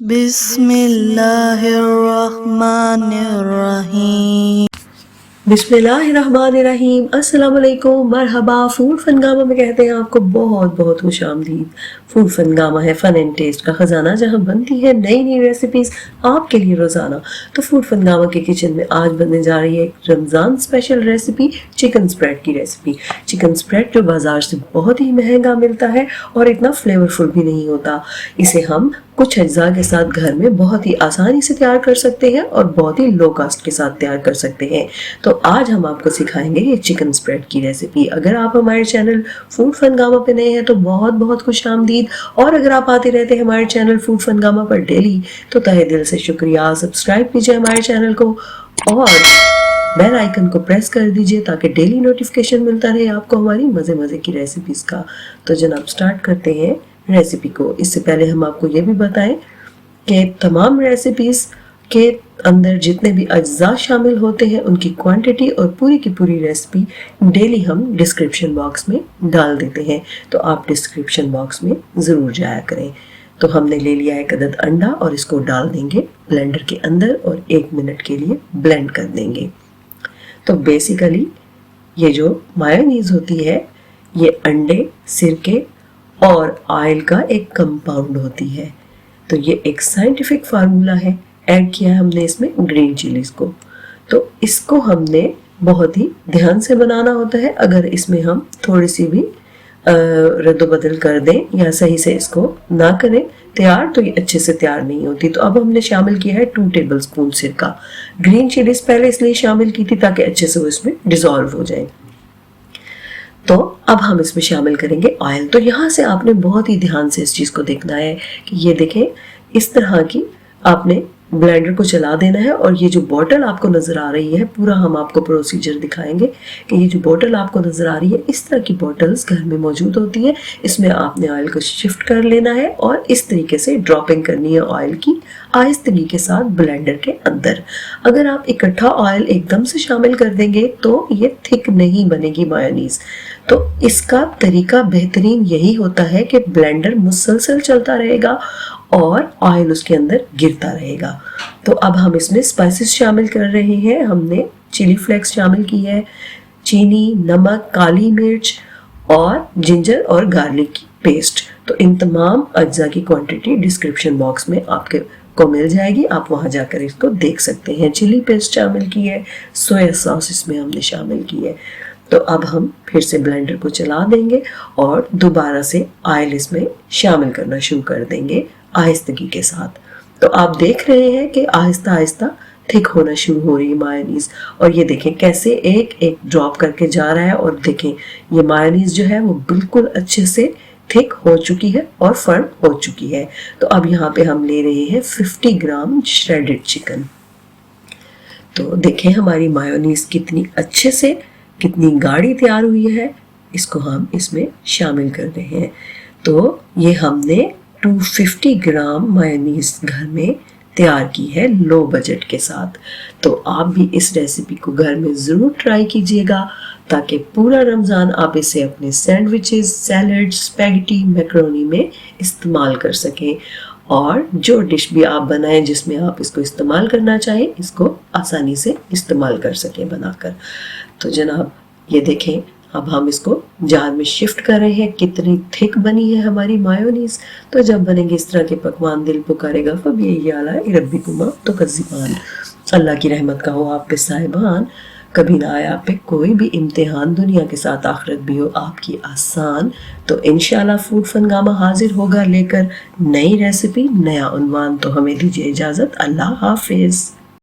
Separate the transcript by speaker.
Speaker 1: बिस्मिल्लाहिर्रहमानिर्रहीम।
Speaker 2: बिस्मिल्लाहिर्रहमानिर्रहीम। अस्सलाम वालेकुम, मरहबा। फूड फनगामा में कहते हैं आपको बहुत बहुत खुश आमदीद। फूड फनगामा है फन एंड टेस्ट का खजाना, जहां बनती है नई नई रेसिपीज आपके लिए रोजाना। तो फूड फनगामा के किचन में आज बनने जा रही है एक Ramzan special recipe, chicken spread की रेसिपी। चिकन स्प्रेड जो बाजार से बहुत ही महंगा मिलता है और इतना फ्लेवरफुल भी नहीं होता। इसे हम कुछ अज्जा के साथ घर में बहुत ही आसानी से तैयार कर सकते हैं और बहुत ही लो कास्ट के साथ तैयार कर सकते हैं। तो आज हम आपको सिखाएंगे ये चिकन स्प्रेड की रेसिपी। अगर आप हमारे चैनल फूड फनगामा पे नए हैं तो बहुत बहुत खुश आमदीद, और अगर आप आते रहते हैं हमारे चैनल फूड फनगामा पर डेली तो तहे दिल से शुक्रिया। सब्सक्राइब कीजिए हमारे चैनल को और बेल आइकन को प्रेस कर दीजिए ताकि डेली नोटिफिकेशन मिलता रहे आपको हमारी मजे मजे की रेसिपीज का। तो जनाब स्टार्ट करते हैं रेसिपी को। इससे पहले हम आपको ये भी बताएं कि तमाम रेसिपीज के अंदर जितने भी अज्जा शामिल होते हैं उनकी क्वांटिटी और पूरी की पूरी रेसिपी डेली हम डिस्क्रिप्शन बॉक्स में डाल देते हैं, तो आप डिस्क्रिप्शन बॉक्स में ज़रूर जाया करें। तो हमने ले लिया एक अदद अंडा और इसको डाल देंगे ब्लेंडर के अंदर और 1 मिनट के लिए ब्लेंड कर देंगे। तो बेसिकली ये जो मायोनीज होती है ये अंडे, सिरके और ऑयल का एक कंपाउंड होती है। तो ये एक साइंटिफिक फार्मूला है। ऐड किया है हमने इसमें ग्रीन चिलीज को, तो इसको हमने बहुत ही ध्यान से बनाना होता है। अगर इसमें हम थोड़ी सी भी रद्दोबदल कर दें या सही से इसको ना करें तैयार तो ये अच्छे से तैयार नहीं होती। तो अब हमने शामिल किया है 2 टेबल स्पून सिरका। ग्रीन चिलीज पहले इसलिए शामिल की थी ताकि अच्छे से वो इसमें डिसॉल्व हो जाए। तो अब हम इसमें शामिल करेंगे ऑयल। तो यहाँ से आपने बहुत ही ध्यान से इस चीज़ को देखना है कि ये देखें इस तरह की आपने ब्लेंडर को चला देना है। और ये जो बोतल आपको नज़र आ रही है, पूरा हम आपको प्रोसीजर दिखाएंगे कि ये जो बोतल आपको नज़र आ रही है इस तरह की बोतल्स घर में मौजूद होती है। इसमें आपने ऑयल को शिफ्ट कर लेना है और इस तरीके से ड्रॉपिंग करनी है ऑयल की आहिस्तगी के साथ ब्लेंडर के अंदर। अगर आप इकट्ठा ऑयल एकदम से शामिल कर देंगे तो ये थिक नहीं बनेगी मायोनीज। तो इसका तरीका बेहतरीन यही होता है कि ब्लेंडर मुसलसल चलता रहेगा और ऑयल उसके अंदर गिरता रहेगा। तो अब हम इसमें स्पाइसेस शामिल कर रहे हैं। हमने चिली फ्लेक्स शामिल की है, चीनी, नमक, काली मिर्च और जिंजर और गार्लिक की पेस्ट। तो इन तमाम अज्जा की क्वांटिटी डिस्क्रिप्शन बॉक्स में आपके को मिल जाएगी, आप वहां जाकर इसको देख सकते हैं। चिली पेस्ट शामिल की है, सोया सॉस इसमें हमने शामिल की है। तो अब हम फिर से ब्लेंडर को चला देंगे और दोबारा से ऑयल इसमें शामिल करना शुरू कर देंगे आहिस्तगी के साथ। तो आप देख रहे हैं कि आहिस्ता आहिस्ता थिक होना शुरू हो रही है मायोनीज। और ये देखें कैसे एक एक ड्रॉप करके जा रहा है और देखें ये मायोनीज जो है वो बिल्कुल अच्छे से थिक हो चुकी है और फर्म हो चुकी है। तो अब यहाँ पे हम ले रहे हैं 50 ग्राम श्रेडेड चिकन। तो देखें हमारी मायोनीज कितनी अच्छे से कितनी गाढ़ी तैयार हुई है, इसको हम इसमें शामिल कर रहे हैं। तो ये हमने 250 ग्राम मायोनीज घर में तैयार की है लो बजट के साथ। तो आप भी इस रेसिपी को घर में ज़रूर ट्राई कीजिएगा ताकि पूरा रमज़ान आप इसे अपने सैंडविचेस, सैलड, स्पैगेटी, मैकरोनी में इस्तेमाल कर सकें। और जो डिश भी आप बनाएं जिसमें आप इसको इस्तेमाल करना चाहें इसको आसानी से इस्तेमाल कर सकें बनाकर। तो जनाब ये देखें अब हम इसको जार में शिफ्ट कर रहे हैं। कितनी थिक बनी है हमारी मायोनीज। तो जब बनेंगे इस तरह के पकवान दिल पुकारेगा फबी आला रब्बिकुमा तो कज़िबान। अल्लाह की रहमत का हो आप पे साहिबान, कभी ना आया आप पे कोई भी इम्तिहान, दुनिया के साथ आखिरत भी हो आपकी आसान। तो इंशाल्लाह फूड फनगामा हाजिर होगा लेकर नई रेसिपी, नया उन्वान। तो हमें दीजिए इजाज़त। अल्लाह हाफिज़।